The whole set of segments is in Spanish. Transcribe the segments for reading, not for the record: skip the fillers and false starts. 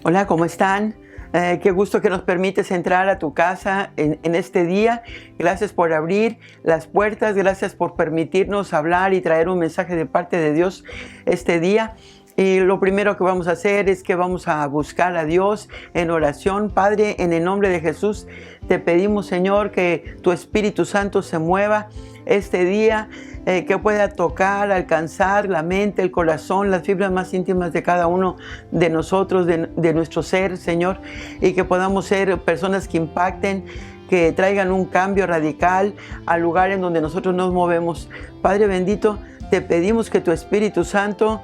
Hola, ¿cómo están? Qué gusto que nos permites entrar a tu casa en este día. Gracias por abrir las puertas, gracias por permitirnos hablar y traer un mensaje de parte de Dios este día. Y lo primero que vamos a hacer es que vamos a buscar a Dios en oración. Padre, en el nombre de Jesús, te pedimos, Señor, que tu Espíritu Santo se mueva este día, que pueda tocar, alcanzar la mente, el corazón, las fibras más íntimas de cada uno de nosotros, de nuestro ser, Señor, y que podamos ser personas que impacten, que traigan un cambio radical al lugar en donde nosotros nos movemos. Padre bendito, te pedimos que tu Espíritu Santo,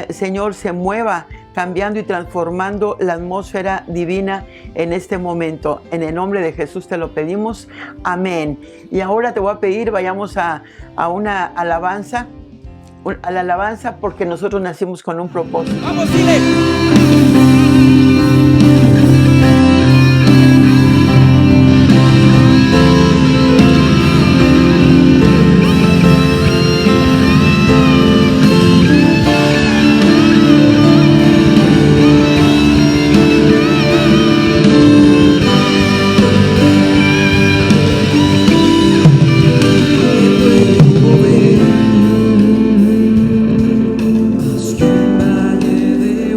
Señor, se mueva cambiando y transformando la atmósfera divina en este momento. En el nombre de Jesús te lo pedimos. Amén. Y ahora te voy a pedir, vayamos a una alabanza, a la alabanza, porque nosotros nacimos con un propósito. ¡Vamos, dile! Valle de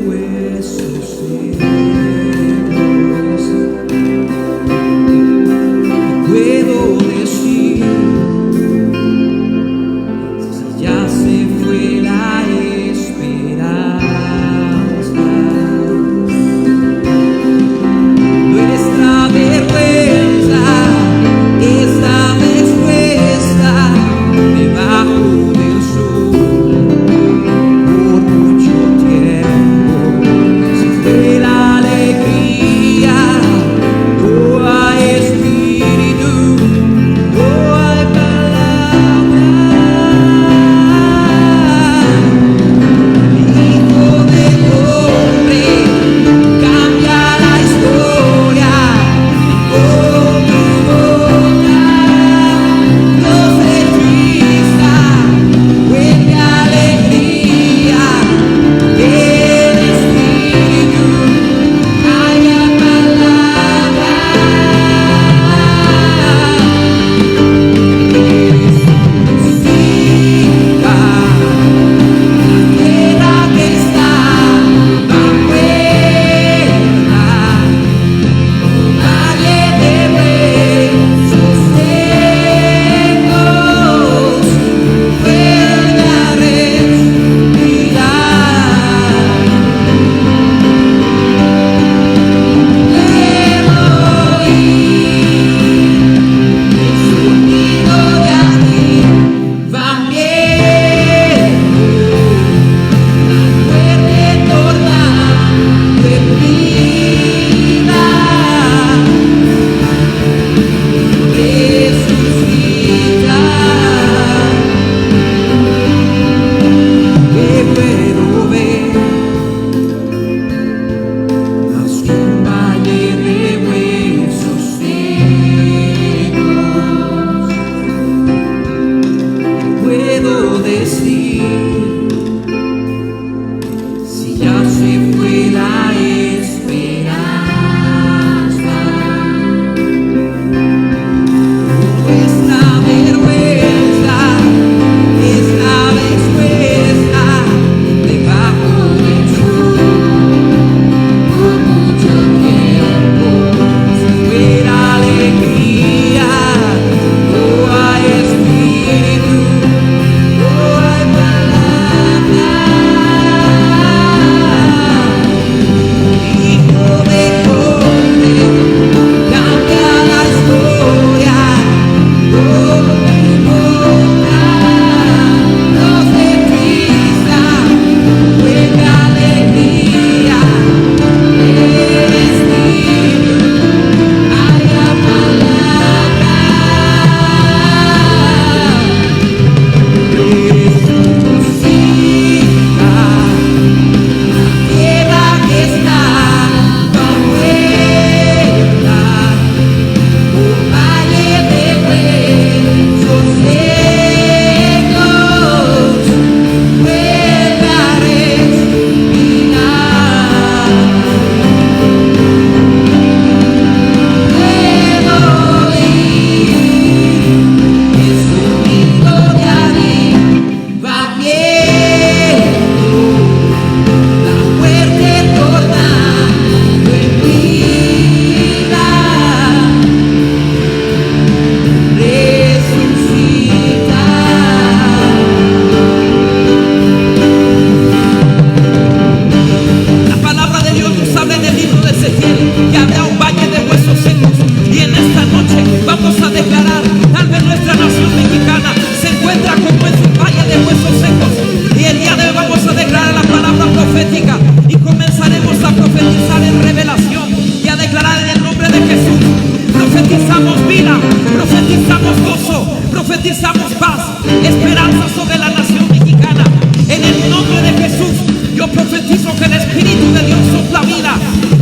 profetizamos paz, esperanza sobre la nación mexicana. En el nombre de Jesús, yo profetizo que el Espíritu de Dios sopla vida,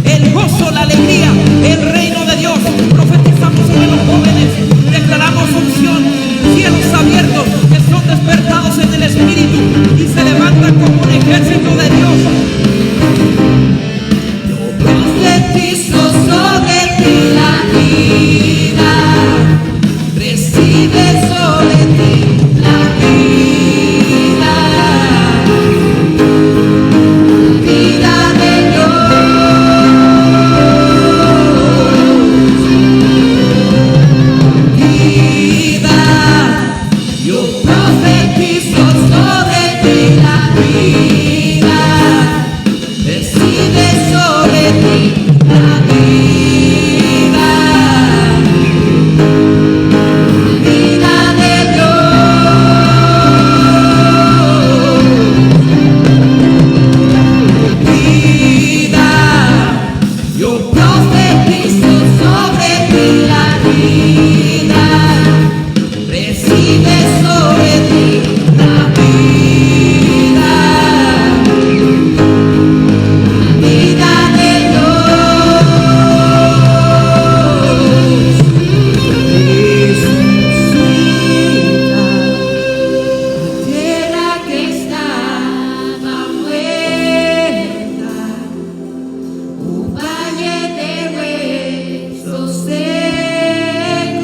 el gozo, la alegría, el reino de Dios. Profetizamos sobre los jóvenes, declaramos unción, cielos abiertos que son despertados en el Espíritu y se levantan como un ejército de Dios. Yo profetizo sobre ti la vida, recibe sobre ti la vida, vida de Dios, vida. Yo profetizo sobre ti la vida, recibe sobre ti la vida, vida de Dios, vida. Yo profetizo sobre ti la vida, recibe sobre ti la vida, vida de Dios. Resucita la tierra que estaba muerta, un valle de huesos secos,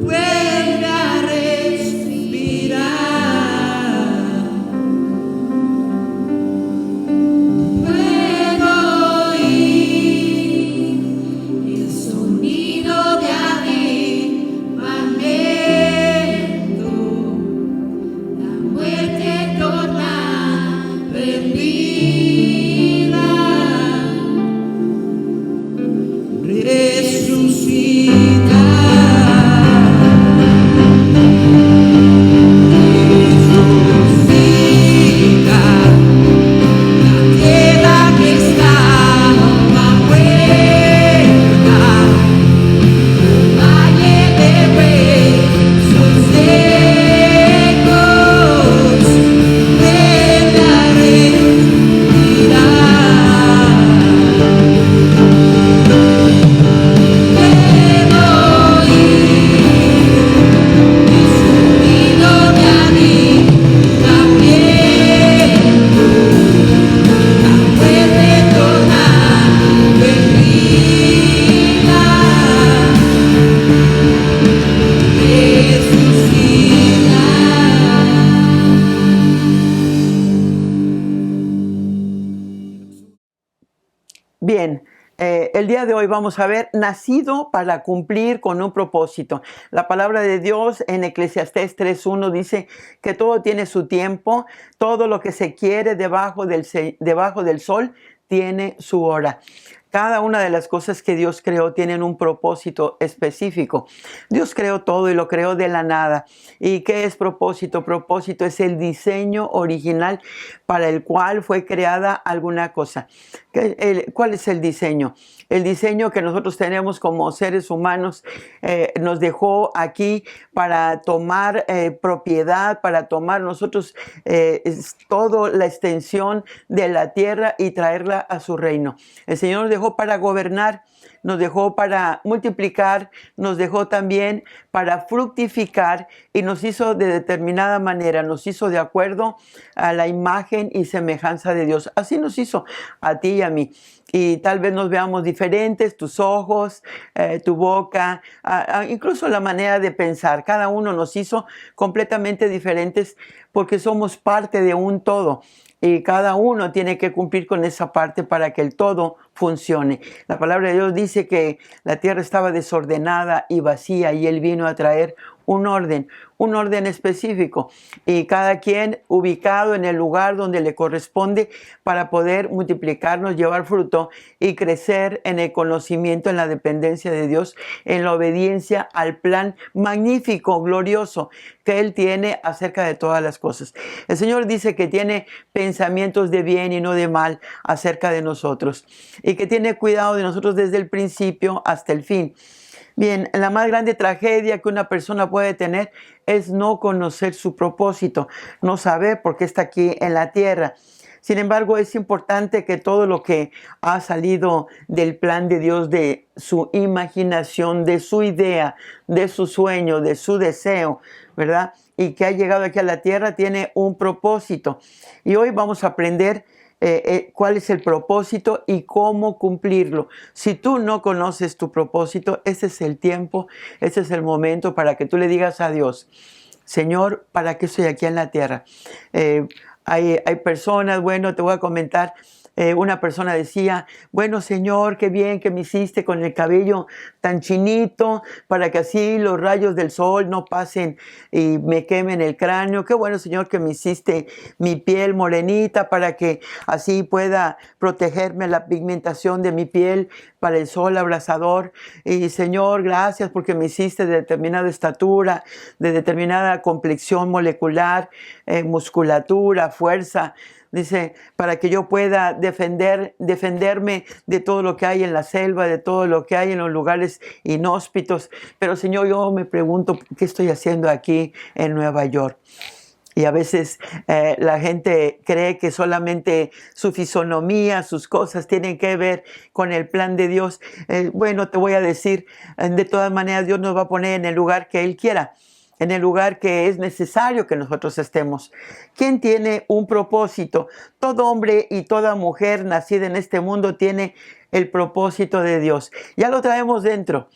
vuelve a respirar. Puedo oír el sonido de avivamiento, la muerte torna en vida, resucita, resucita la tierra que estaba muerta, valle de huesos secos, vuelve a respirar. Puedo oír el sonido de avivamiento, la muerte tornando en vida, resucita. Bien, el día de hoy vamos a ver nacido para cumplir con un propósito. La palabra de Dios en Eclesiastés 3:1 dice que todo tiene su tiempo, todo lo que se quiere debajo del sol tiene su hora. Cada una de las cosas que Dios creó tienen un propósito específico. Dios creó todo y lo creó de la nada. ¿Y qué es propósito? Propósito es el diseño original para el cual fue creada alguna cosa. ¿Cuál es el diseño? El diseño que nosotros tenemos como seres humanos nos dejó aquí para tomar propiedad, para tomar nosotros toda la extensión de la tierra y traerla a su reino. El Señor nos dejó para gobernar, nos dejó para multiplicar, nos dejó también para fructificar y nos hizo de determinada manera, nos hizo de acuerdo a la imagen y semejanza de Dios. Así nos hizo a ti y a mí. Y tal vez nos veamos diferentes, tus ojos, tu boca, incluso la manera de pensar. Cada uno nos hizo completamente diferentes porque somos parte de un todo. Y cada uno tiene que cumplir con esa parte para que el todo funcione. La palabra de Dios dice que la tierra estaba desordenada y vacía y Él vino a traer un orden específico y cada quien ubicado en el lugar donde le corresponde para poder multiplicarnos, llevar fruto y crecer en el conocimiento, en la dependencia de Dios, en la obediencia al plan magnífico, glorioso que Él tiene acerca de todas las cosas. El Señor dice que tiene pensamientos de bien y no de mal acerca de nosotros y que tiene cuidado de nosotros desde el principio hasta el fin. Bien, la más grande tragedia que una persona puede tener es no conocer su propósito, no saber por qué está aquí en la tierra. Sin embargo, es importante que todo lo que ha salido del plan de Dios, de su imaginación, de su idea, de su sueño, de su deseo, ¿verdad? Y que ha llegado aquí a la tierra, tiene un propósito. Y hoy vamos a aprender cuál es el propósito y cómo cumplirlo. Si tú no conoces tu propósito, ese es el tiempo, ese es el momento para que tú le digas a Dios: Señor, ¿para qué estoy aquí en la tierra? Hay personas, bueno, te voy a comentar, una persona decía: bueno, Señor, qué bien que me hiciste con el cabello tan chinito para que así los rayos del sol no pasen y me quemen el cráneo. Qué bueno, Señor, que me hiciste mi piel morenita para que así pueda protegerme la pigmentación de mi piel para el sol abrasador. Y Señor, gracias porque me hiciste de determinada estatura, de determinada complexión molecular, musculatura, fuerza. Dice, para que yo pueda defenderme de todo lo que hay en la selva, de todo lo que hay en los lugares inhóspitos. Pero Señor, yo me pregunto, ¿qué estoy haciendo aquí en Nueva York? Y a veces la gente cree que solamente su fisonomía, sus cosas tienen que ver con el plan de Dios. Bueno, te voy a decir, de todas maneras Dios nos va a poner en el lugar que Él quiera, en el lugar que es necesario que nosotros estemos. ¿Quién tiene un propósito? Todo hombre y toda mujer nacida en este mundo tiene el propósito de Dios. Ya lo traemos dentro.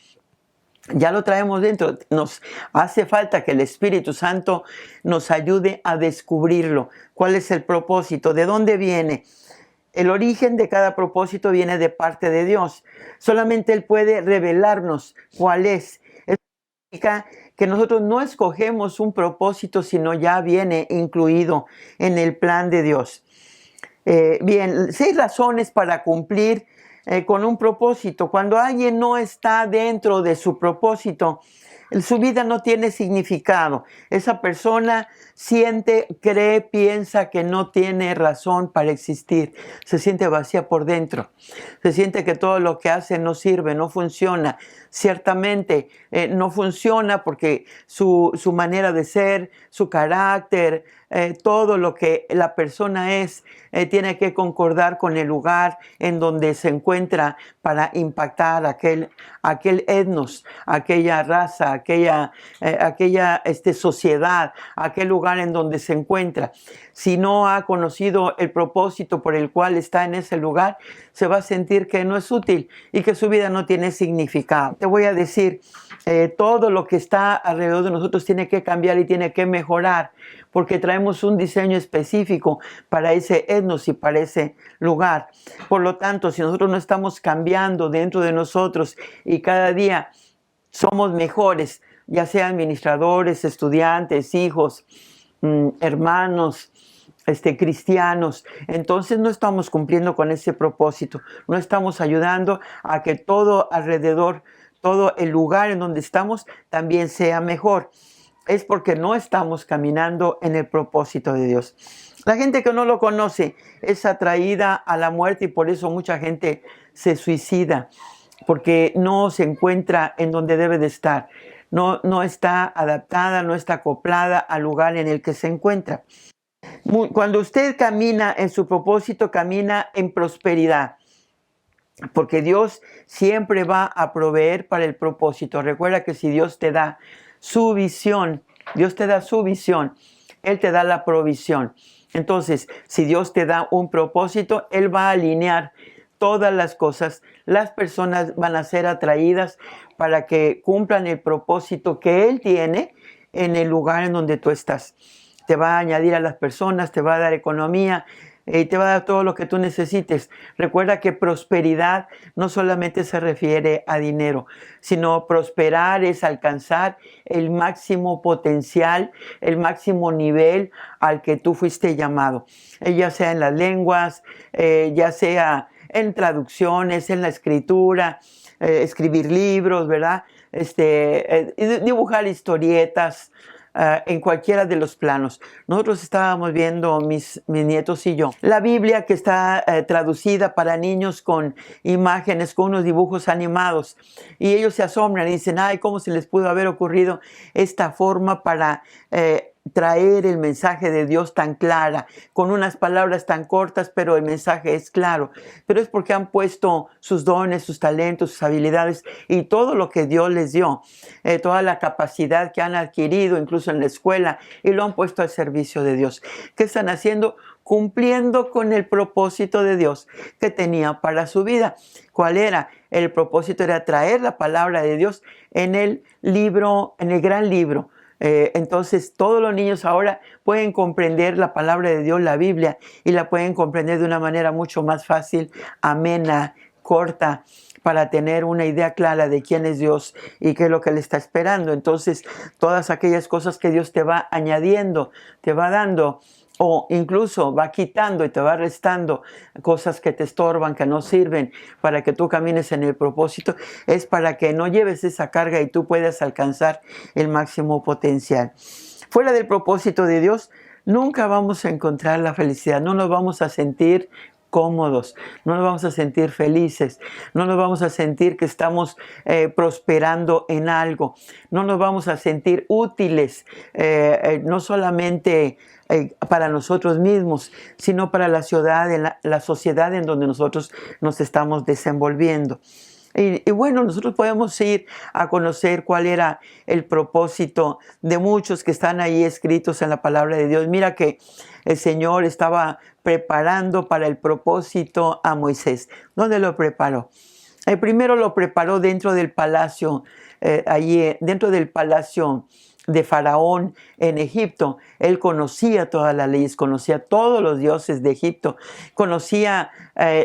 Ya lo traemos dentro. Nos hace falta que el Espíritu Santo nos ayude a descubrirlo. ¿Cuál es el propósito? ¿De dónde viene? El origen de cada propósito viene de parte de Dios. Solamente Él puede revelarnos cuál es. Eso significa que nosotros no escogemos un propósito, sino ya viene incluido en el plan de Dios. Bien, 6 razones para cumplir con un propósito. Cuando alguien no está dentro de su propósito, su vida no tiene significado. Esa persona siente, cree, piensa que no tiene razón para existir. Se siente vacía por dentro. Se siente que todo lo que hace no sirve, no funciona. Ciertamente no funciona porque su manera de ser, su carácter, todo lo que la persona es, tiene que concordar con el lugar en donde se encuentra para impactar aquel etnos, aquella raza, aquella sociedad, aquel lugar en donde se encuentra. Si no ha conocido el propósito por el cual está en ese lugar, se va a sentir que no es útil y que su vida no tiene significado. Te voy a decir, todo lo que está alrededor de nosotros tiene que cambiar y tiene que mejorar, porque traemos un diseño específico para ese etnos y para ese lugar. Por lo tanto, si nosotros no estamos cambiando dentro de nosotros y cada día somos mejores, ya sean administradores, estudiantes, hijos, hermanos, cristianos, entonces no estamos cumpliendo con ese propósito, no estamos ayudando a que todo alrededor, todo el lugar en donde estamos también sea mejor. Es porque no estamos caminando en el propósito de Dios. La gente que no lo conoce es atraída a la muerte y por eso mucha gente se suicida, porque no se encuentra en donde debe de estar. No está adaptada, no está acoplada al lugar en el que se encuentra. Cuando usted camina en su propósito, camina en prosperidad, porque Dios siempre va a proveer para el propósito. Recuerda que si Dios te da su visión, Dios te da su visión, Él te da la provisión. Entonces, si Dios te da un propósito, Él va a alinear todas las cosas. Las personas van a ser atraídas para que cumplan el propósito que Él tiene en el lugar en donde tú estás. Te va a añadir a las personas, te va a dar economía, y te va a dar todo lo que tú necesites. Recuerda que prosperidad no solamente se refiere a dinero, sino prosperar es alcanzar el máximo potencial, el máximo nivel al que tú fuiste llamado. Ya sea en las lenguas, ya sea en traducciones, en la escritura, escribir libros, ¿verdad? Dibujar historietas, en cualquiera de los planos. Nosotros estábamos viendo, mis nietos y yo, la Biblia que está traducida para niños con imágenes, con unos dibujos animados. Y ellos se asombran y dicen, ay, ¿cómo se les pudo haber ocurrido esta forma para traer el mensaje de Dios tan clara, con unas palabras tan cortas, pero el mensaje es claro? Pero es porque han puesto sus dones, sus talentos, sus habilidades y todo lo que Dios les dio, toda la capacidad que han adquirido, incluso en la escuela, y lo han puesto al servicio de Dios. ¿Qué están haciendo? Cumpliendo con el propósito de Dios que tenía para su vida. ¿Cuál era? El propósito era traer la palabra de Dios en el libro, en el gran libro. Entonces todos los niños ahora pueden comprender la palabra de Dios, la Biblia, y la pueden comprender de una manera mucho más fácil, amena, corta, para tener una idea clara de quién es Dios y qué es lo que le está esperando. Entonces todas aquellas cosas que Dios te va añadiendo, te va dando, o incluso va quitando y te va restando cosas que te estorban, que no sirven para que tú camines en el propósito, es para que no lleves esa carga y tú puedas alcanzar el máximo potencial. Fuera del propósito de Dios, nunca vamos a encontrar la felicidad, no nos vamos a sentir cómodos, no nos vamos a sentir felices, no nos vamos a sentir que estamos prosperando en algo, no nos vamos a sentir útiles, no solamente para nosotros mismos, sino para la ciudad, la sociedad en donde nosotros nos estamos desenvolviendo. Y bueno, nosotros podemos ir a conocer cuál era el propósito de muchos que están ahí escritos en la palabra de Dios. Mira que el Señor estaba preparando para el propósito a Moisés. ¿Dónde lo preparó? Primero lo preparó dentro del palacio, allí dentro del palacio de Faraón en Egipto. Él conocía todas las leyes, conocía todos los dioses de Egipto, conocía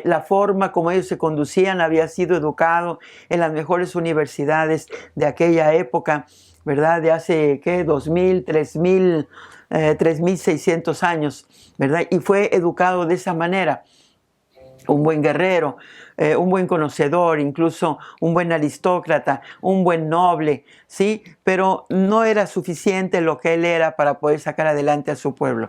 la forma como ellos se conducían, había sido educado en las mejores universidades de aquella época, ¿verdad? De hace, ¿qué? 2000, 3000, 3600 años, ¿verdad? Y fue educado de esa manera. Un buen guerrero, un buen conocedor, incluso un buen aristócrata, un buen noble, ¿sí? Pero no era suficiente lo que él era para poder sacar adelante a su pueblo.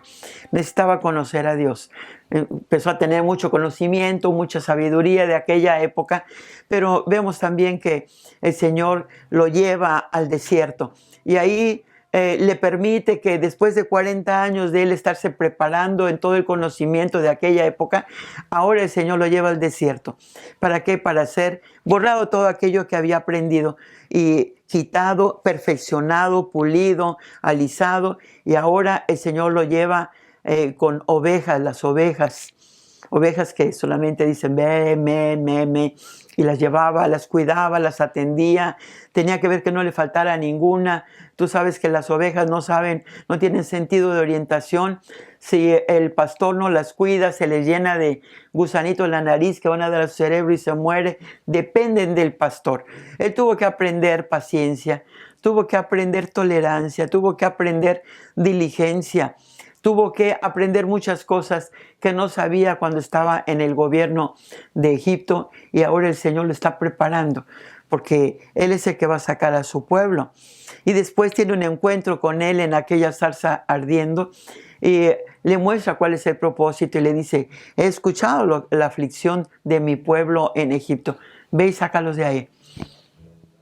Necesitaba conocer a Dios. Empezó a tener mucho conocimiento, mucha sabiduría de aquella época, pero vemos también que el Señor lo lleva al desierto y ahí le permite que después de 40 años de él estarse preparando en todo el conocimiento de aquella época, ahora el Señor lo lleva al desierto. ¿Para qué? Para ser borrado todo aquello que había aprendido y quitado, perfeccionado, pulido, alisado, y ahora el Señor lo lleva con ovejas, las ovejas que solamente dicen me, y las llevaba, las cuidaba, las atendía, tenía que ver que no le faltara ninguna. Tú sabes que las ovejas no tienen sentido de orientación. Si el pastor no las cuida, se les llena de gusanitos en la nariz que van a dar a su cerebro y se muere. Dependen del pastor. Él tuvo que aprender paciencia, tuvo que aprender tolerancia, tuvo que aprender diligencia. Tuvo que aprender muchas cosas que no sabía cuando estaba en el gobierno de Egipto, y ahora el Señor lo está preparando porque Él es el que va a sacar a su pueblo. Y después tiene un encuentro con Él en aquella zarza ardiendo y le muestra cuál es el propósito y le dice: he escuchado la aflicción de mi pueblo en Egipto, ve y sácalos de ahí.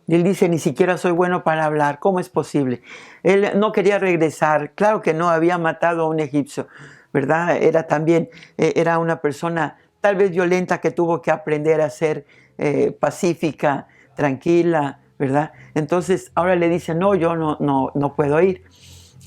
Y él dice: ni siquiera soy bueno para hablar, ¿cómo es posible? Él no quería regresar, claro que no, había matado a un egipcio, ¿verdad? Era una persona tal vez violenta que tuvo que aprender a ser pacífica, tranquila, ¿verdad? Entonces ahora le dice: no, yo no puedo ir,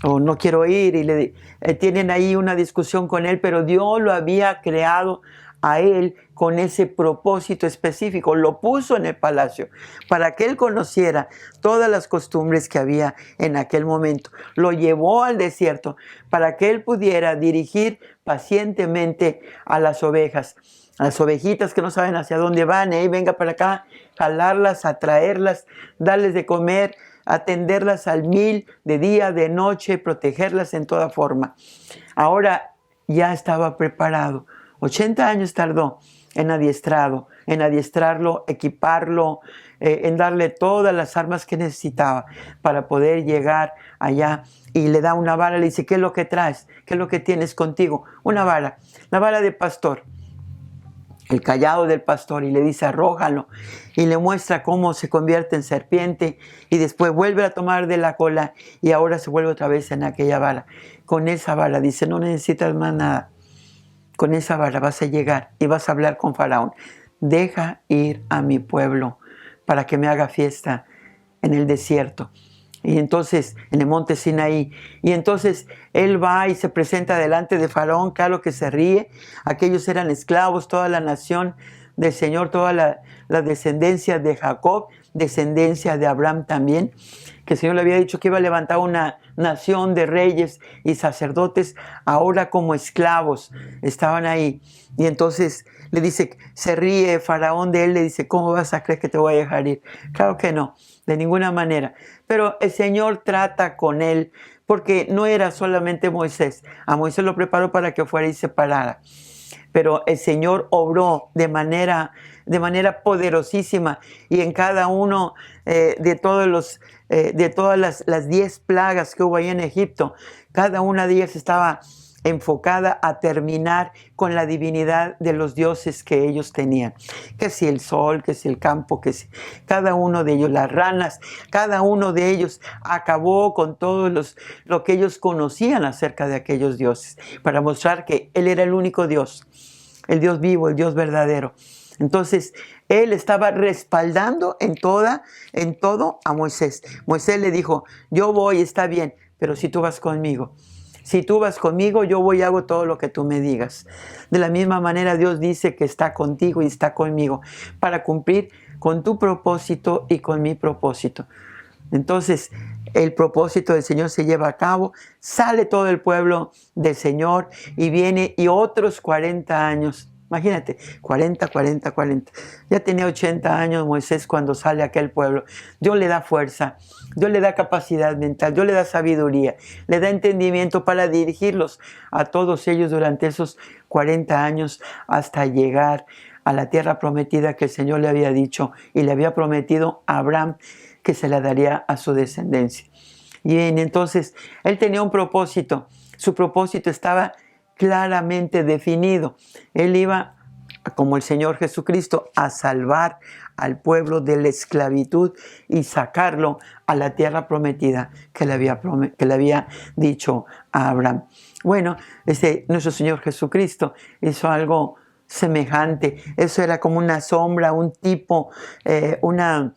o no quiero ir, y tienen ahí una discusión con él, pero Dios lo había creado a él con ese propósito específico, lo puso en el palacio para que él conociera todas las costumbres que había en aquel momento. Lo llevó al desierto para que él pudiera dirigir pacientemente a las ovejas, a las ovejitas que no saben hacia dónde van, venga para acá, jalarlas, atraerlas, darles de comer, atenderlas al mil, de día, de noche, protegerlas en toda forma. Ahora ya estaba preparado. 80 años tardó en adiestrado en adiestrarlo, equiparlo, en darle todas las armas que necesitaba para poder llegar allá. Y le da una vara, le dice, ¿qué es lo que traes? ¿Qué es lo que tienes contigo? Una vara, la vara de pastor, el cayado del pastor, y le dice, arrójalo, y le muestra cómo se convierte en serpiente, y después vuelve a tomar de la cola, y ahora se vuelve otra vez en aquella vara. Con esa vara, dice, no necesitas más nada. Con esa vara vas a llegar y vas a hablar con Faraón. Deja ir a mi pueblo para que me haga fiesta en el desierto. Y entonces, en el monte Sinaí. Y entonces él va y se presenta delante de Faraón, claro que se ríe. Aquellos eran esclavos, toda la nación del Señor, toda la descendencia de Jacob, descendencia de Abraham también, que el Señor le había dicho que iba a levantar una nación de reyes y sacerdotes, ahora como esclavos estaban ahí. Y entonces le dice, se ríe Faraón de él, le dice, ¿cómo vas a creer que te voy a dejar ir? Claro que no, de ninguna manera. Pero el Señor trata con él, porque no era solamente Moisés. A Moisés lo preparó para que fuera y se parara. Pero el Señor obró de manera poderosísima, y en cada uno de todas las 10 plagas que hubo ahí en Egipto, cada una de ellas estaba enfocada a terminar con la divinidad de los dioses que ellos tenían. Que si el sol, que si el campo, que si cada uno de ellos, las ranas, cada uno de ellos acabó con todo lo que ellos conocían acerca de aquellos dioses, para mostrar que Él era el único Dios, el Dios vivo, el Dios verdadero. Entonces, Él estaba respaldando en todo a Moisés. Moisés le dijo, yo voy, está bien, pero si tú vas conmigo. Si tú vas conmigo, yo voy y hago todo lo que tú me digas. De la misma manera, Dios dice que está contigo y está conmigo para cumplir con tu propósito y con mi propósito. Entonces, el propósito del Señor se lleva a cabo, sale todo el pueblo del Señor y viene, y otros 40 años. Imagínate, 40. Ya tenía 80 años Moisés cuando sale aquel pueblo. Dios le da fuerza, Dios le da capacidad mental, Dios le da sabiduría, le da entendimiento para dirigirlos a todos ellos durante esos 40 años hasta llegar a la tierra prometida que el Señor le había dicho y le había prometido a Abraham que se la daría a su descendencia. Y bien, entonces él tenía un propósito, su propósito estaba claramente definido. Él iba, como el Señor Jesucristo, a salvar al pueblo de la esclavitud y sacarlo a la tierra prometida que le había dicho a Abraham. Bueno, nuestro Señor Jesucristo hizo algo semejante. Eso era como una sombra, un tipo, una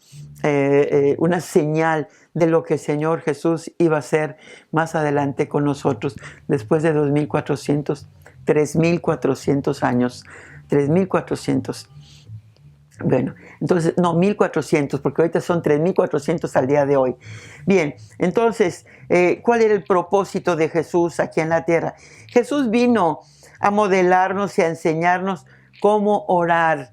señal de lo que el Señor Jesús iba a hacer más adelante con nosotros, después de 3,400 años. 3,400. Bueno, entonces, no, 1,400, porque ahorita son 3,400 al día de hoy. Bien, entonces, ¿cuál era el propósito de Jesús aquí en la tierra? Jesús vino a modelarnos y a enseñarnos cómo orar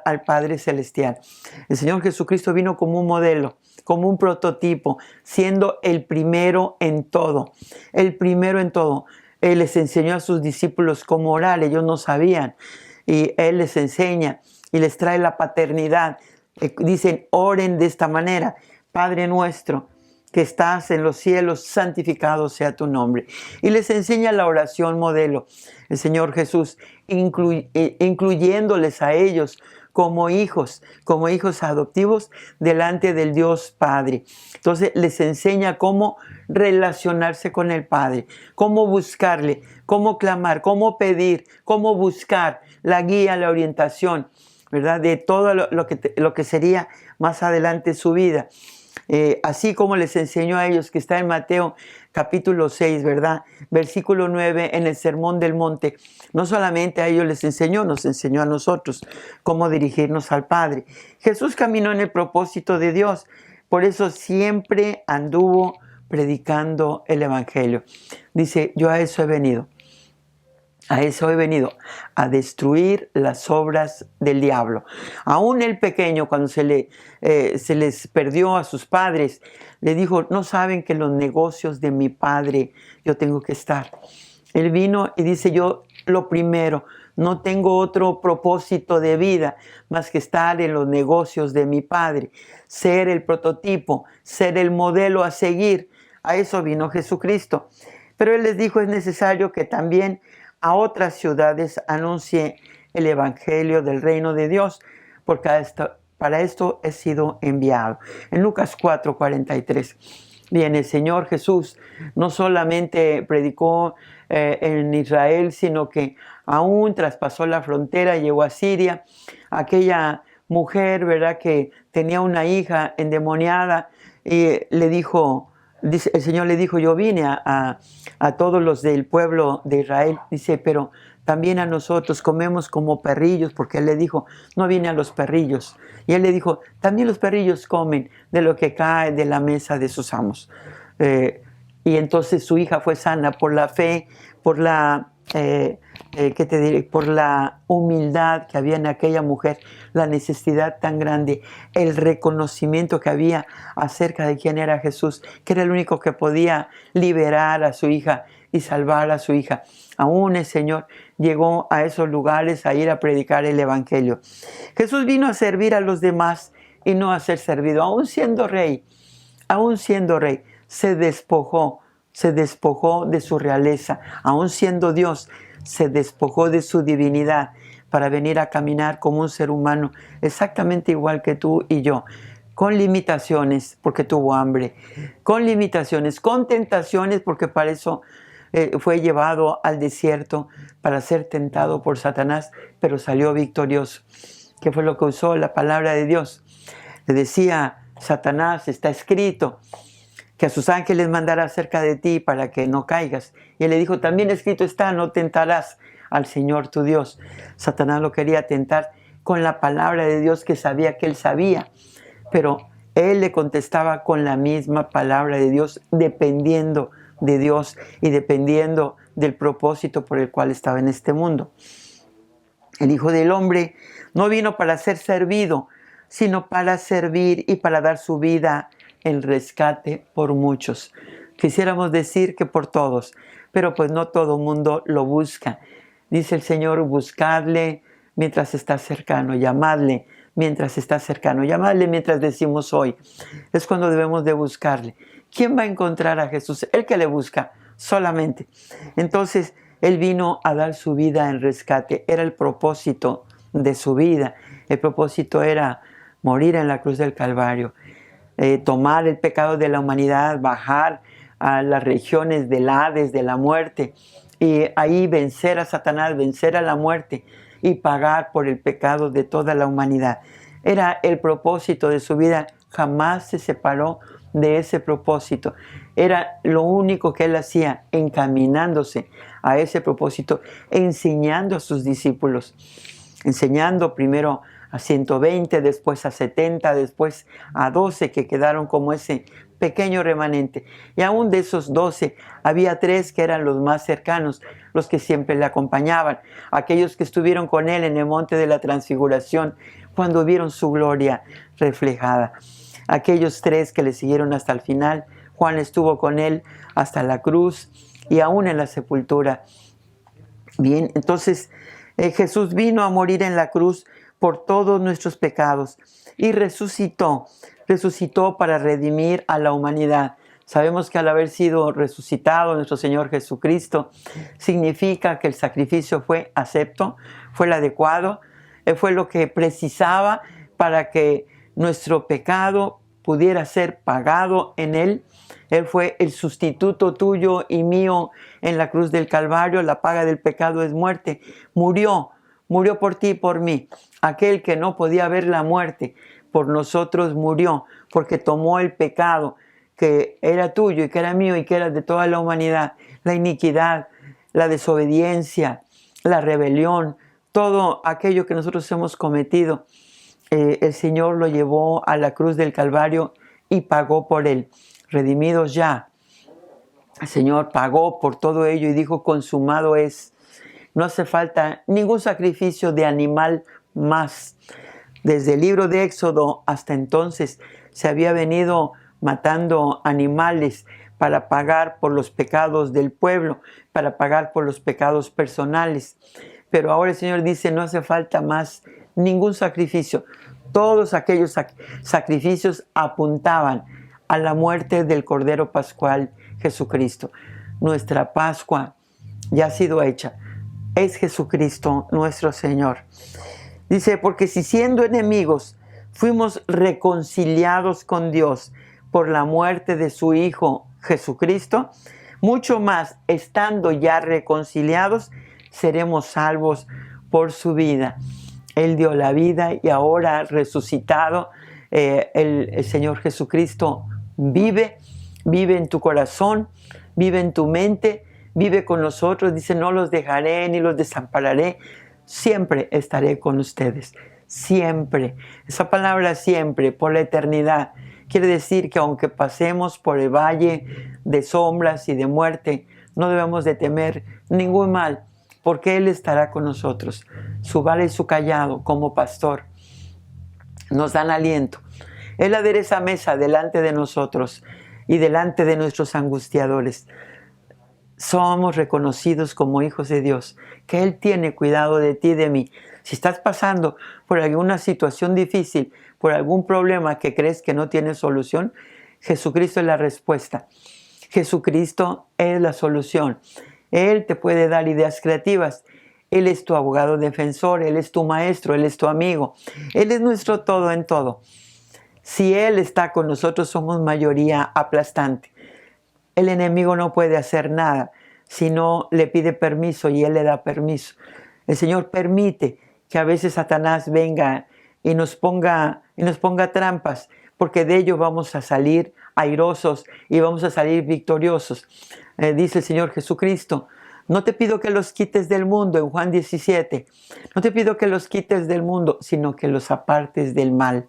al Padre Celestial. El Señor Jesucristo vino como un modelo, como un prototipo, siendo el primero en todo. El primero en todo. Él les enseñó a sus discípulos cómo orar, ellos no sabían. Y Él les enseña y les trae la paternidad. Dicen, oren de esta manera: Padre nuestro que estás en los cielos, santificado sea tu nombre. Y les enseña la oración modelo, el Señor Jesús, incluyéndoles a ellos como hijos adoptivos delante del Dios Padre. Entonces les enseña cómo relacionarse con el Padre, cómo buscarle, cómo clamar, cómo pedir, cómo buscar la guía, la orientación, ¿verdad? De todo lo que sería más adelante su vida. Así como les enseñó a ellos, que está en Mateo capítulo 6, ¿verdad? Versículo 9, en el Sermón del Monte. No solamente a ellos les enseñó, nos enseñó a nosotros cómo dirigirnos al Padre. Jesús caminó en el propósito de Dios, por eso siempre anduvo predicando el Evangelio. Dice, yo a eso he venido. A eso he venido, a destruir las obras del diablo. Aún el pequeño, cuando se les perdió a sus padres, le dijo, no saben que en los negocios de mi Padre yo tengo que estar. Él vino y dice, yo lo primero, no tengo otro propósito de vida más que estar en los negocios de mi Padre, ser el prototipo, ser el modelo a seguir. A eso vino Jesucristo. Pero Él les dijo, es necesario que también a otras ciudades anuncie el Evangelio del reino de Dios, porque para esto he sido enviado. En Lucas 4:43. Bien, el Señor Jesús no solamente predicó en Israel, sino que aún traspasó la frontera, llegó a Siria. Aquella mujer, ¿verdad?, que tenía una hija endemoniada y le dijo, el Señor le dijo, yo vine a todos los del pueblo de Israel, dice, pero también a nosotros comemos como perrillos, porque Él le dijo, no vine a los perrillos. Y Él le dijo, también los perrillos comen de lo que cae de la mesa de sus amos. Y entonces su hija fue sana por la fe, por la, ¿qué te diré? Por la humildad que había en aquella mujer, la necesidad tan grande, el reconocimiento que había acerca de quién era Jesús, que era el único que podía liberar a su hija y salvar a su hija. Aún el Señor llegó a esos lugares a ir a predicar el Evangelio. Jesús vino a servir a los demás y no a ser servido. Aún siendo rey, se despojó de su realeza. Aún siendo Dios, se despojó de su divinidad para venir a caminar como un ser humano exactamente igual que tú y yo, con limitaciones porque tuvo hambre, con limitaciones, con tentaciones porque para eso fue llevado al desierto para ser tentado por Satanás, pero salió victorioso. ¿Qué fue lo que usó? La palabra de Dios. Le decía Satanás, está escrito que a sus ángeles mandará cerca de ti para que no caigas. Y él le dijo, también escrito está, no tentarás al Señor tu Dios. Satanás lo quería tentar con la palabra de Dios que sabía que él sabía, pero él le contestaba con la misma palabra de Dios, dependiendo de Dios y dependiendo del propósito por el cual estaba en este mundo. El Hijo del Hombre no vino para ser servido, sino para servir y para dar su vida en rescate por muchos. Quisiéramos decir que por todos, pero pues no todo mundo lo busca. Dice el Señor, buscadle mientras está cercano, llamadle mientras está cercano, llamadle mientras decimos hoy. Es cuando debemos de buscarle. ¿Quién va a encontrar a Jesús? El que le busca solamente. Entonces, Él vino a dar su vida en rescate. Era el propósito de su vida. El propósito era morir en la cruz del Calvario, tomar el pecado de la humanidad, bajar a las regiones del Hades, de la muerte, y ahí vencer a Satanás, vencer a la muerte y pagar por el pecado de toda la humanidad. Era el propósito de su vida. Jamás se separó de ese propósito. Era lo único que Él hacía, encaminándose a ese propósito, enseñando a sus discípulos, enseñando primero a 120, después a 70, después a 12 que quedaron como ese pequeño remanente. Y aún de esos 12 había 3 que eran los más cercanos, los que siempre le acompañaban, aquellos que estuvieron con Él en el monte de la transfiguración cuando vieron su gloria reflejada. Aquellos 3 que le siguieron hasta el final. Juan estuvo con Él hasta la cruz y aún en la sepultura. Bien, entonces Jesús vino a morir en la cruz por todos nuestros pecados y resucitó para redimir a la humanidad. Sabemos que al haber sido resucitado nuestro Señor Jesucristo, significa que el sacrificio fue acepto, fue el adecuado, fue lo que precisaba para que nuestro pecado pudiera ser pagado en Él. Él fue el sustituto tuyo y mío en la cruz del Calvario. La paga del pecado es muerte. Murió por ti y por mí. Aquel que no podía ver la muerte, por nosotros murió, porque tomó el pecado que era tuyo y que era mío y que era de toda la humanidad, la iniquidad, la desobediencia, la rebelión, todo aquello que nosotros hemos cometido. El Señor lo llevó a la cruz del Calvario y pagó por él. Redimidos ya. El Señor pagó por todo ello y dijo, consumado es. No hace falta ningún sacrificio de animal más. Desde el libro de Éxodo hasta entonces se había venido matando animales para pagar por los pecados del pueblo, para pagar por los pecados personales. pero ahora el Señor dice, no hace falta más ningún sacrificio. Todos aquellos sacrificios apuntaban a la muerte del Cordero Pascual Jesucristo. Nuestra Pascua ya ha sido hecha. Es Jesucristo nuestro Señor. Dice, porque si siendo enemigos fuimos reconciliados con Dios por la muerte de su Hijo Jesucristo, mucho más, estando ya reconciliados, seremos salvos por su vida. Él dio la vida y ahora resucitado, el Señor Jesucristo vive en tu corazón, vive en tu mente, vive con nosotros. Dice, no los dejaré ni los desampararé, siempre estaré con ustedes. Siempre. Esa palabra siempre, por la eternidad, quiere decir que aunque pasemos por el valle de sombras y de muerte, no debemos de temer ningún mal, porque Él estará con nosotros. Su vara y su cayado, como pastor, nos dan aliento. Él adereza mesa delante de nosotros y delante de nuestros angustiadores. Somos reconocidos como hijos de Dios, que Él tiene cuidado de ti y de mí. Si estás pasando por alguna situación difícil, por algún problema que crees que no tiene solución, Jesucristo es la respuesta. Jesucristo es la solución. Él te puede dar ideas creativas. Él es tu abogado defensor, Él es tu maestro, Él es tu amigo. Él es nuestro todo en todo. Si Él está con nosotros, somos mayoría aplastante. El enemigo no puede hacer nada si no le pide permiso y Él le da permiso. El Señor permite que a veces Satanás venga y nos ponga trampas, porque de ello vamos a salir airosos y vamos a salir victoriosos. Dice el Señor Jesucristo, no te pido que los quites del mundo, en Juan 17, no te pido que los quites del mundo, sino que los apartes del mal.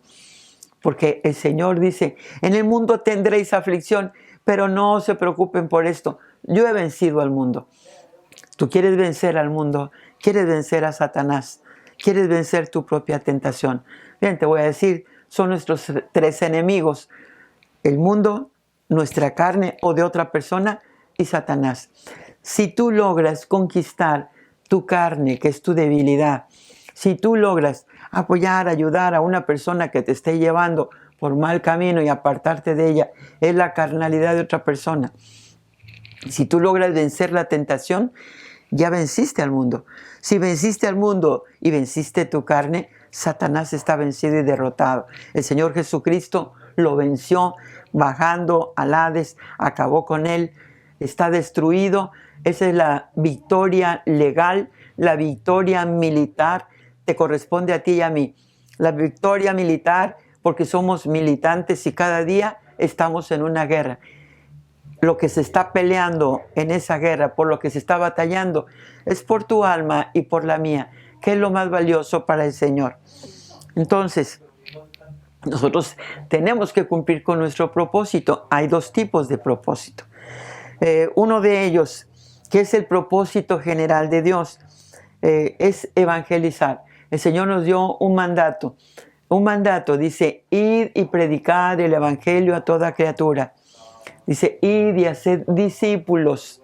Porque el Señor dice, en el mundo tendréis aflicción, pero no se preocupen por esto. Yo he vencido al mundo. Tú quieres vencer al mundo, quieres vencer a Satanás, quieres vencer tu propia tentación. Bien, te voy a decir, son nuestros tres enemigos: el mundo, nuestra carne o de otra persona y Satanás. Si tú logras conquistar tu carne, que es tu debilidad, si tú logras apoyar, ayudar a una persona que te esté llevando por mal camino y apartarte de ella, es la carnalidad de otra persona. Si tú logras vencer la tentación, ya venciste al mundo. Si venciste al mundo y venciste tu carne, Satanás está vencido y derrotado. El Señor Jesucristo lo venció bajando al Hades, acabó con él, está destruido. Esa es la victoria legal, la victoria militar. Te corresponde a ti y a mí. La victoria militar, porque somos militantes y cada día estamos en una guerra. Lo que se está peleando en esa guerra, por lo que se está batallando, es por tu alma y por la mía, que es lo más valioso para el Señor. Entonces, nosotros tenemos que cumplir con nuestro propósito. Hay dos tipos de propósito. Uno de ellos, que es el propósito general de Dios, es evangelizar. El Señor nos dio un mandato. Un mandato dice, id y predicad el evangelio a toda criatura. Dice, id y haced discípulos.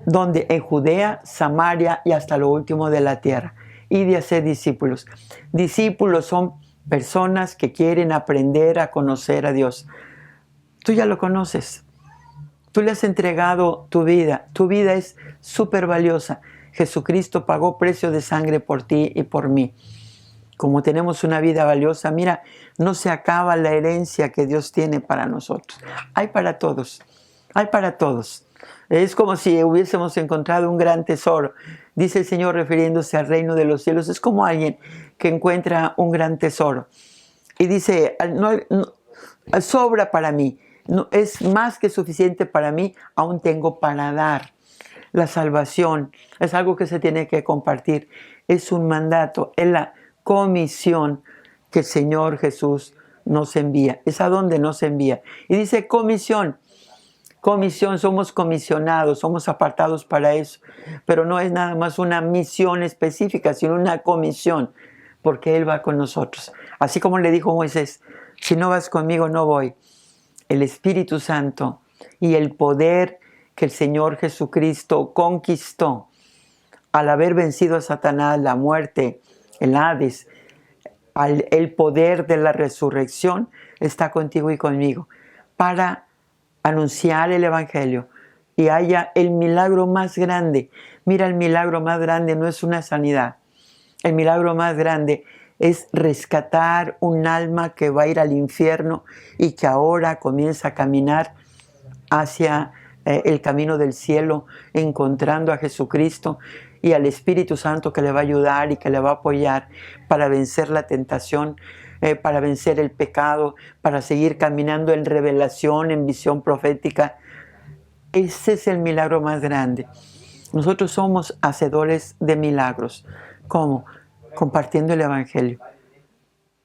Donde en Judea, Samaria y hasta lo último de la tierra. Id y haced discípulos. Discípulos son personas que quieren aprender a conocer a Dios. Tú ya lo conoces. Tú le has entregado tu vida. Tu vida es súper valiosa. Jesucristo pagó precio de sangre por ti y por mí. Como tenemos una vida valiosa, mira, no se acaba la herencia que Dios tiene para nosotros. Hay para todos. Hay para todos. Es como si hubiésemos encontrado un gran tesoro. Dice el Señor refiriéndose al reino de los cielos. Es como alguien que encuentra un gran tesoro. Y dice, no, sobra para mí. No, es más que suficiente para mí. Aún tengo para dar. La salvación es algo que se tiene que compartir. Es un mandato. Es la comisión que el Señor Jesús nos envía. Es a donde nos envía. Y dice comisión. Comisión, somos comisionados, somos apartados para eso. Pero no es nada más una misión específica, sino una comisión, porque Él va con nosotros. Así como le dijo Moisés, si no vas conmigo, no voy. El Espíritu Santo y el poder que el Señor Jesucristo conquistó al haber vencido a Satanás, la muerte, el Hades, el poder de la resurrección está contigo y conmigo para anunciar el Evangelio y haya el milagro más grande. Mira, el milagro más grande no es una sanidad. El milagro más grande es rescatar un alma que va a ir al infierno y que ahora comienza a caminar hacia el camino del cielo, encontrando a Jesucristo y al Espíritu Santo que le va a ayudar y que le va a apoyar para vencer la tentación, para vencer el pecado, para seguir caminando en revelación, en visión profética. Ese es el milagro más grande. Nosotros somos hacedores de milagros. ¿Cómo? Compartiendo el Evangelio.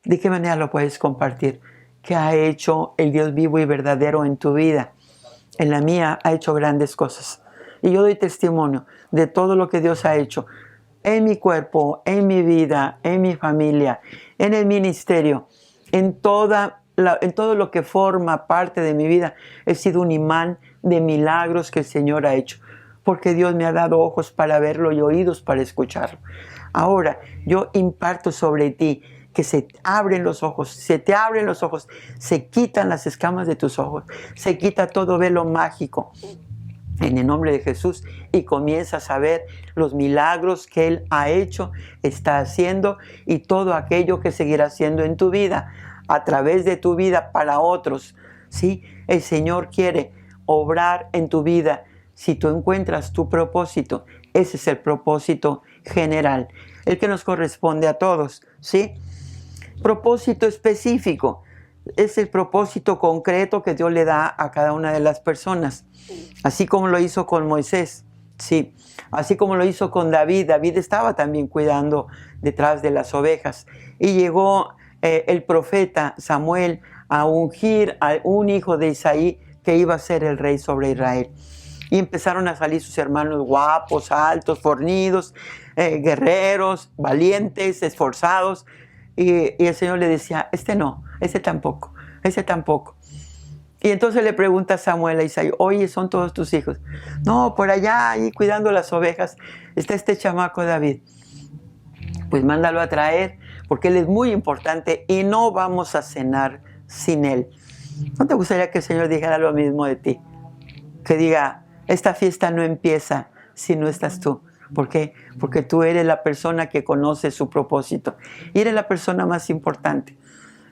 ¿De qué manera lo puedes compartir? ¿Qué ha hecho el Dios vivo y verdadero en tu vida? En la mía ha hecho grandes cosas. Y yo doy testimonio de todo lo que Dios ha hecho en mi cuerpo, en mi vida, en mi familia, en el ministerio, en todo lo que forma parte de mi vida. He sido un imán de milagros que el Señor ha hecho, porque Dios me ha dado ojos para verlo y oídos para escucharlo. Ahora yo imparto sobre ti que se abren los ojos, se te abren los ojos, se quitan las escamas de tus ojos, se quita todo velo mágico en el nombre de Jesús y comienzas a ver los milagros que Él ha hecho, está haciendo y todo aquello que seguirá haciendo en tu vida, a través de tu vida para otros. ¿Sí? El Señor quiere obrar en tu vida si tú encuentras tu propósito. Ese es el propósito general, el que nos corresponde a todos, ¿sí? Propósito específico es el propósito concreto que Dios le da a cada una de las personas, así como lo hizo con Moisés, ¿sí? Así como lo hizo con David. David estaba también cuidando detrás de las ovejas y llegó el profeta Samuel a ungir a un hijo de Isaí que iba a ser el rey sobre Israel. Y empezaron a salir sus hermanos guapos, altos, fornidos, guerreros, valientes, esforzados. Y el Señor le decía, este no, ese tampoco, ese tampoco. Y entonces le pregunta Samuel a Isaí, oye, ¿son todos tus hijos? No, por allá, ahí cuidando las ovejas, está este chamaco David. Pues mándalo a traer, porque él es muy importante y no vamos a cenar sin él. ¿No te gustaría que el Señor dijera lo mismo de ti? Que diga, esta fiesta no empieza si no estás tú. ¿Por qué? Porque tú eres la persona que conoce su propósito. Y eres la persona más importante.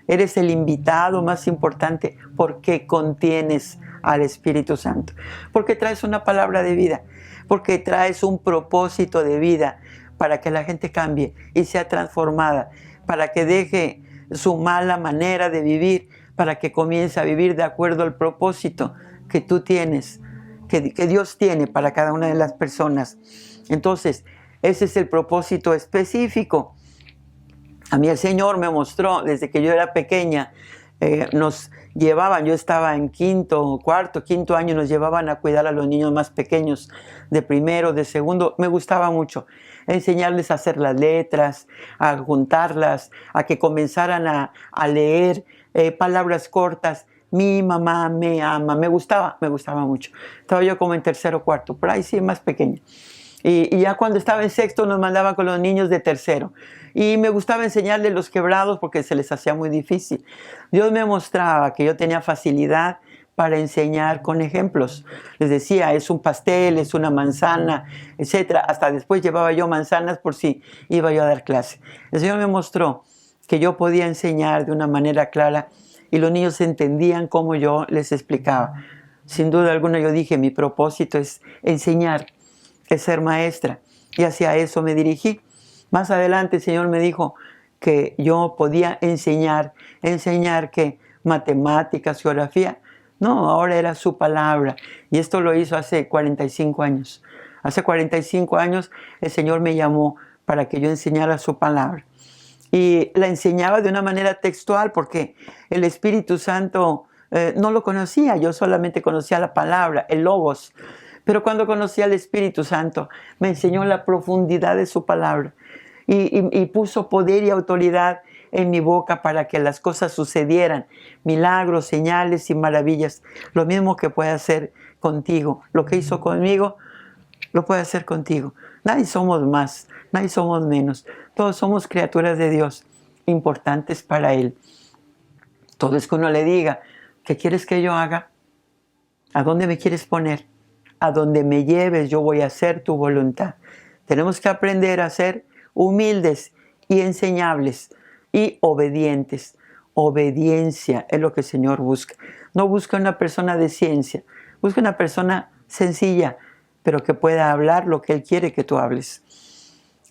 Eres el invitado más importante porque contienes al Espíritu Santo. Porque traes una palabra de vida. Porque traes un propósito de vida para que la gente cambie y sea transformada. Para que deje su mala manera de vivir. Para que comience a vivir de acuerdo al propósito que tú tienes. Que Dios tiene para cada una de las personas. Entonces, ese es el propósito específico. A mí el Señor me mostró, desde que yo era pequeña, nos llevaban, yo estaba en quinto año, nos llevaban a cuidar a los niños más pequeños, de primero, de segundo. Me gustaba mucho enseñarles a hacer las letras, a juntarlas, a que comenzaran a leer palabras cortas. Mi mamá me ama, me gustaba mucho. Estaba yo como en tercero o cuarto, por ahí sí, más pequeña. Y ya cuando estaba en sexto nos mandaban con los niños de tercero. Y me gustaba enseñarles los quebrados porque se les hacía muy difícil. Dios me mostraba que yo tenía facilidad para enseñar con ejemplos. Les decía, es un pastel, es una manzana, etc. Hasta después llevaba yo manzanas por si iba yo a dar clase. El Señor me mostró que yo podía enseñar de una manera clara y los niños entendían como yo les explicaba. Sin duda alguna yo dije, mi propósito es enseñar, es ser maestra. Y hacia eso me dirigí. Más adelante el Señor me dijo que yo podía enseñar que matemáticas, geografía. No, ahora era su palabra. Y esto lo hizo hace 45 años. Hace 45 años el Señor me llamó para que yo enseñara su palabra. Y la enseñaba de una manera textual porque el Espíritu Santo no lo conocía. Yo solamente conocía la palabra, el logos. Pero cuando conocí al Espíritu Santo, me enseñó la profundidad de su palabra y puso poder y autoridad en mi boca para que las cosas sucedieran, milagros, señales y maravillas. Lo mismo que puede hacer contigo. Lo que hizo conmigo, lo puede hacer contigo. Nadie somos más, nadie somos menos. Todos somos criaturas de Dios, importantes para Él. Todo es que uno le diga, ¿qué quieres que yo haga? ¿A dónde me quieres poner? A donde me lleves, yo voy a hacer tu voluntad. Tenemos que aprender a ser humildes y enseñables y obedientes. Obediencia es lo que el Señor busca. No busca una persona de ciencia, busca una persona sencilla, pero que pueda hablar lo que Él quiere que tú hables.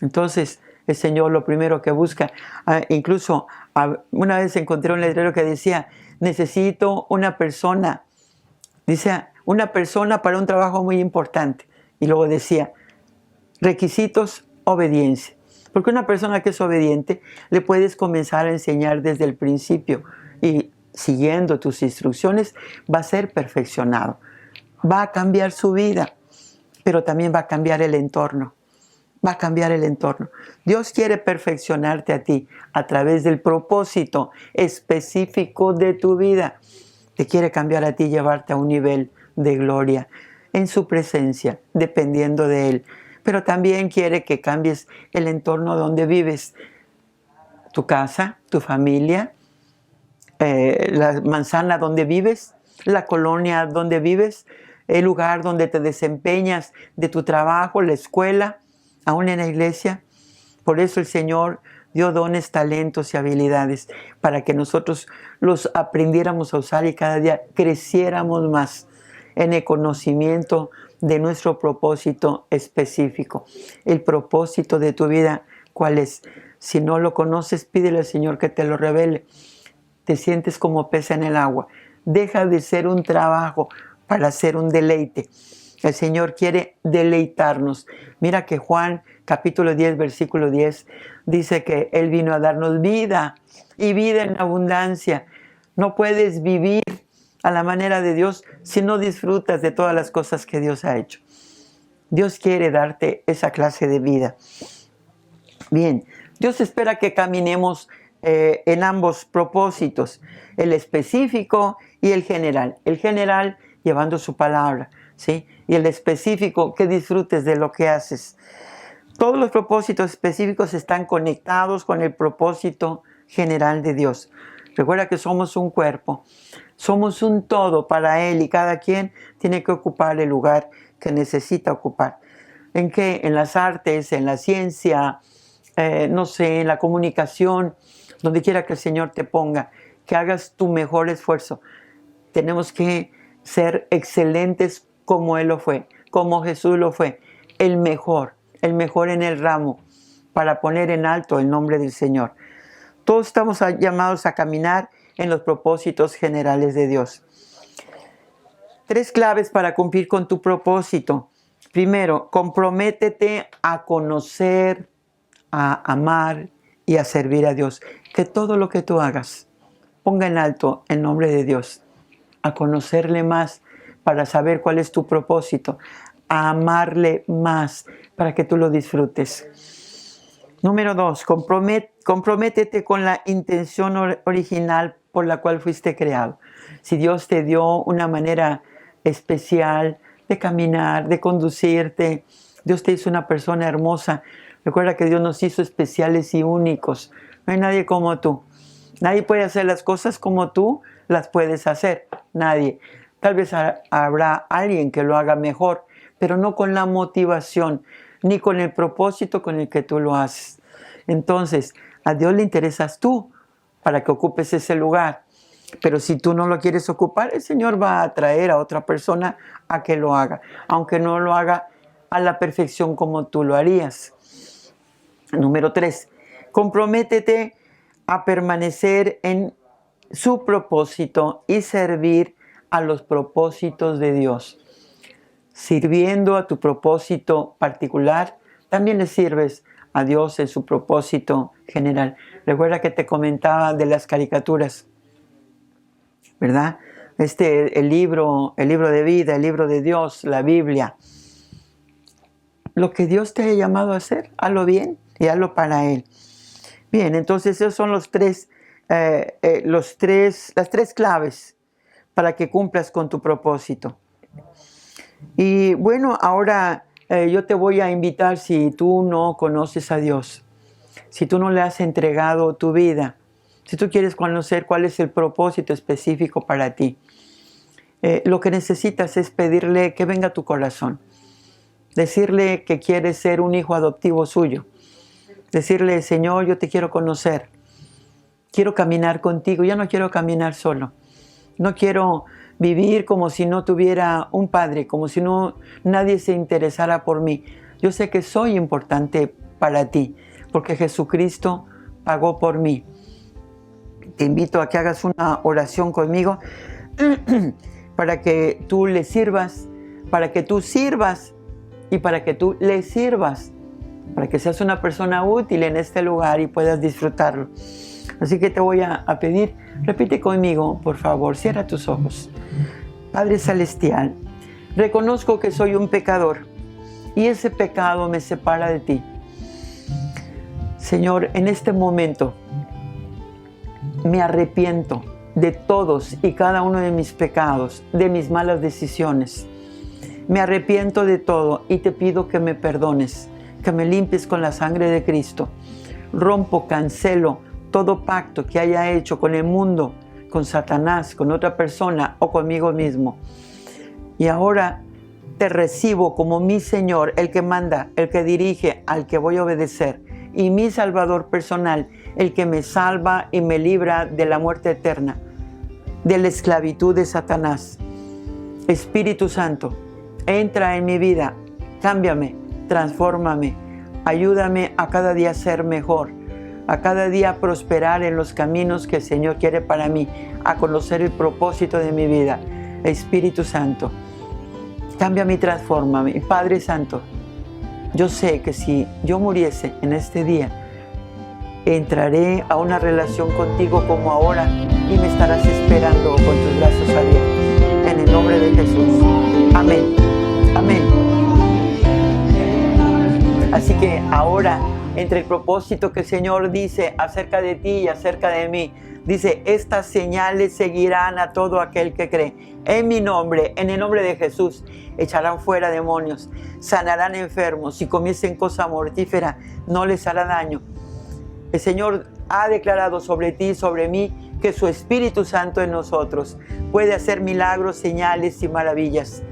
Entonces, el Señor lo primero que busca, incluso una vez encontré un letrero que decía, necesito una persona, dice, una persona para un trabajo muy importante. Y luego decía, requisitos, obediencia. Porque una persona que es obediente, le puedes comenzar a enseñar desde el principio y siguiendo tus instrucciones va a ser perfeccionado. Va a cambiar su vida, pero también va a cambiar el entorno. Va a cambiar el entorno. Dios quiere perfeccionarte a ti a través del propósito específico de tu vida. Te quiere cambiar a ti y llevarte a un nivel de gloria en su presencia, dependiendo de Él. Pero también quiere que cambies el entorno donde vives. Tu casa, tu familia, la manzana donde vives, la colonia donde vives, el lugar donde te desempeñas, de tu trabajo, la escuela, aún en la iglesia. Por eso el Señor dio dones, talentos y habilidades para que nosotros los aprendiéramos a usar y cada día creciéramos más en el conocimiento de nuestro propósito específico. El propósito de tu vida, ¿cuál es? Si no lo conoces, pídele al Señor que te lo revele. Te sientes como pez en el agua. Deja de ser un trabajo para ser un deleite. El Señor quiere deleitarnos. Mira que Juan capítulo 10, versículo 10 dice que Él vino a darnos vida y vida en abundancia. No puedes vivir a la manera de Dios si no disfrutas de todas las cosas que Dios ha hecho. Dios quiere darte esa clase de vida. Bien, Dios espera que caminemos en ambos propósitos, el específico y el general. El general llevando su palabra, ¿sí? Y el específico, que disfrutes de lo que haces. Todos los propósitos específicos están conectados con el propósito general de Dios. Recuerda que somos un cuerpo, somos un todo para Él y cada quien tiene que ocupar el lugar que necesita ocupar. ¿En qué? En las artes, en la ciencia, no sé, en la comunicación, donde quiera que el Señor te ponga, que hagas tu mejor esfuerzo. Tenemos que ser excelentes como Él lo fue, como Jesús lo fue, el mejor en el ramo, para poner en alto el nombre del Señor. Todos estamos llamados a caminar en los propósitos generales de Dios. 3 claves para cumplir con tu propósito. Primero, comprométete a conocer, a amar y a servir a Dios. Que todo lo que tú hagas ponga en alto el nombre de Dios. A conocerle más para saber cuál es tu propósito. A amarle más para que tú lo disfrutes. Número 2, comprométete con la intención original por la cual fuiste creado. Si Dios te dio una manera especial de caminar, de conducirte, Dios te hizo una persona hermosa. Recuerda que Dios nos hizo especiales y únicos. No hay nadie como tú. Nadie puede hacer las cosas como tú las puedes hacer. Nadie. Tal vez habrá alguien que lo haga mejor, pero no con la motivación, ni con el propósito con el que tú lo haces. Entonces, a Dios le interesas tú para que ocupes ese lugar. Pero si tú no lo quieres ocupar, el Señor va a traer a otra persona a que lo haga, aunque no lo haga a la perfección como tú lo harías. Número 3, comprométete a permanecer en su propósito y servir a los propósitos de Dios. Sirviendo a tu propósito particular, también le sirves a Dios en su propósito general. Recuerda que te comentaba de las caricaturas, ¿verdad? El libro de vida, el libro de Dios, la Biblia. Lo que Dios te haya llamado a hacer, hazlo bien y hazlo para Él. Bien, entonces esos son las tres claves para que cumplas con tu propósito. Y bueno, ahora yo te voy a invitar, si tú no conoces a Dios, si tú no le has entregado tu vida, si tú quieres conocer cuál es el propósito específico para ti, lo que necesitas es pedirle que venga a tu corazón, decirle que quieres ser un hijo adoptivo suyo, decirle: Señor, yo te quiero conocer, quiero caminar contigo, ya no quiero caminar solo, no quiero vivir como si no tuviera un padre, como si nadie se interesara por mí. Yo sé que soy importante para ti, porque Jesucristo pagó por mí. Te invito a que hagas una oración conmigo para que tú le sirvas, para que tú sirvas y para que tú le sirvas, para que seas una persona útil en este lugar y puedas disfrutarlo. Así que te voy a pedir, repite conmigo, por favor, cierra tus ojos. Padre Celestial, reconozco que soy un pecador y ese pecado me separa de ti. Señor, en este momento me arrepiento de todos y cada uno de mis pecados, de mis malas decisiones. Me arrepiento de todo y te pido que me perdones, que me limpies con la sangre de Cristo. Rompo, cancelo todo pacto que haya hecho con el mundo, con Satanás, con otra persona o conmigo mismo. Y ahora te recibo como mi Señor, el que manda, el que dirige, al que voy a obedecer, y mi Salvador personal, el que me salva y me libra de la muerte eterna, de la esclavitud de Satanás. Espíritu Santo, entra en mi vida, cámbiame, transfórmame, ayúdame a cada día ser mejor, a cada día prosperar en los caminos que el Señor quiere para mí, a conocer el propósito de mi vida. Espíritu Santo, cámbiame y transfórmame. Padre Santo, yo sé que si yo muriese en este día, entraré a una relación contigo como ahora y me estarás esperando con tus brazos abiertos. En el nombre de Jesús. Amén. Amén. Así que ahora, entre el propósito que el Señor dice acerca de ti y acerca de mí, dice: estas señales seguirán a todo aquel que cree. En mi nombre, en el nombre de Jesús, echarán fuera demonios, sanarán enfermos, si comiesen cosa mortífera, no les hará daño. El Señor ha declarado sobre ti y sobre mí que su Espíritu Santo en nosotros puede hacer milagros, señales y maravillas.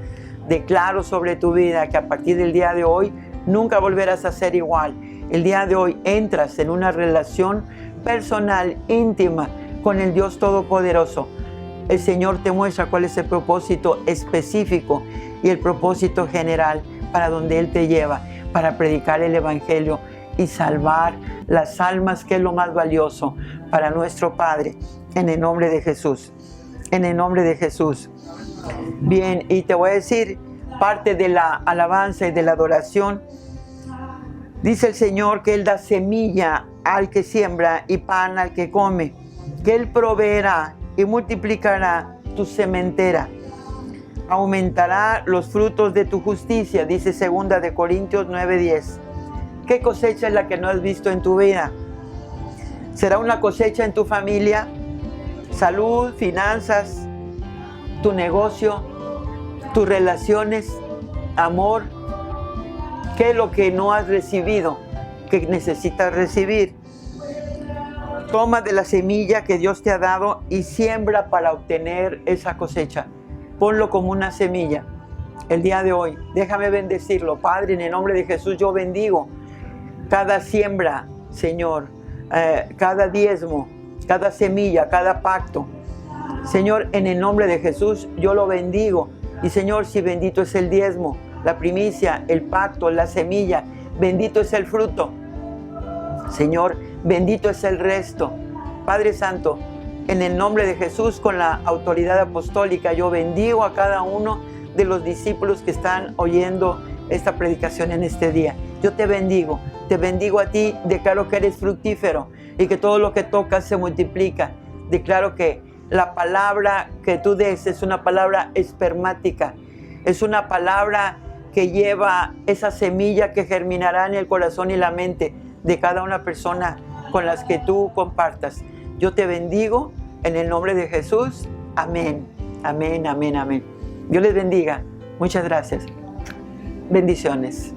Declaro sobre tu vida que a partir del día de hoy nunca volverás a ser igual. El día de hoy entras en una relación personal, íntima, con el Dios Todopoderoso. El Señor te muestra cuál es el propósito específico y el propósito general para donde Él te lleva, para predicar el Evangelio y salvar las almas, que es lo más valioso para nuestro Padre. En el nombre de Jesús. En el nombre de Jesús. Bien, y te voy a decir parte de la alabanza y de la adoración. Dice el Señor que Él da semilla al que siembra y pan al que come, que Él proveerá y multiplicará tu sementera, aumentará los frutos de tu justicia, dice 2 de Corintios 9:10. ¿Qué cosecha es la que no has visto en tu vida? ¿Será una cosecha en tu familia? Salud, finanzas, tu negocio, tus relaciones, amor. ¿Qué es lo que no has recibido, que necesitas recibir? Toma de la semilla que Dios te ha dado y siembra para obtener esa cosecha. Ponlo como una semilla. El día de hoy, déjame bendecirlo. Padre, en el nombre de Jesús, yo bendigo cada siembra, Señor, cada diezmo, cada semilla, cada pacto. Señor, en el nombre de Jesús, yo lo bendigo. Y Señor, si bendito es el diezmo, la primicia, el pacto, la semilla, bendito es el fruto. Señor, bendito es el resto. Padre Santo, en el nombre de Jesús, con la autoridad apostólica, yo bendigo a cada uno de los discípulos que están oyendo esta predicación en este día. Yo te bendigo a ti, declaro que eres fructífero y que todo lo que tocas se multiplica. Declaro que la palabra que tú des es una palabra espermática, es una palabra que lleva esa semilla que germinará en el corazón y la mente de cada una persona con las que tú compartas. Yo te bendigo en el nombre de Jesús. Amén, amén, amén, amén. Dios les bendiga. Muchas gracias. Bendiciones.